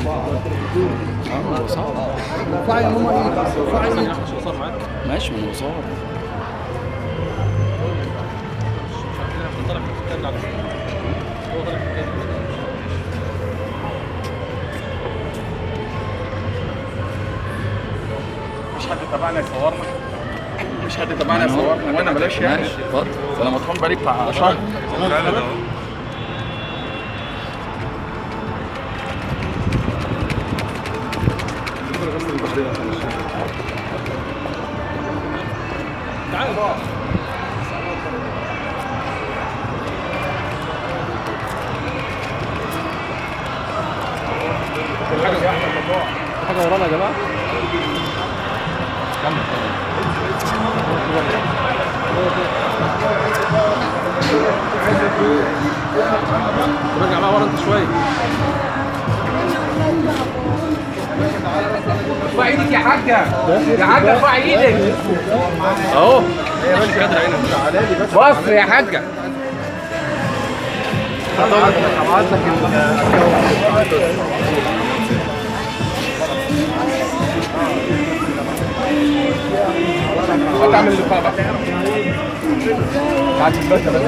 هو صار. رفعي يا ماما ايه؟ رفعي ايه؟ ماشي ما انا بصور. مش حد تبعنا يصورنا؟ مش حد تبعنا يصورنا وانا بلاش يعني. ماشي اتفضل. انا مطحون بقالي بتاع شهر. حاجه ورانا يا جماعه. راجع بقى ورا انت شويه. ارفع ايدك يا حاجه، يا حاجه ارفع ايدك اهو مش قادر هنا. بص يا حاجه. هبعت لك هتعمل اللقاء بقى بعد البث بس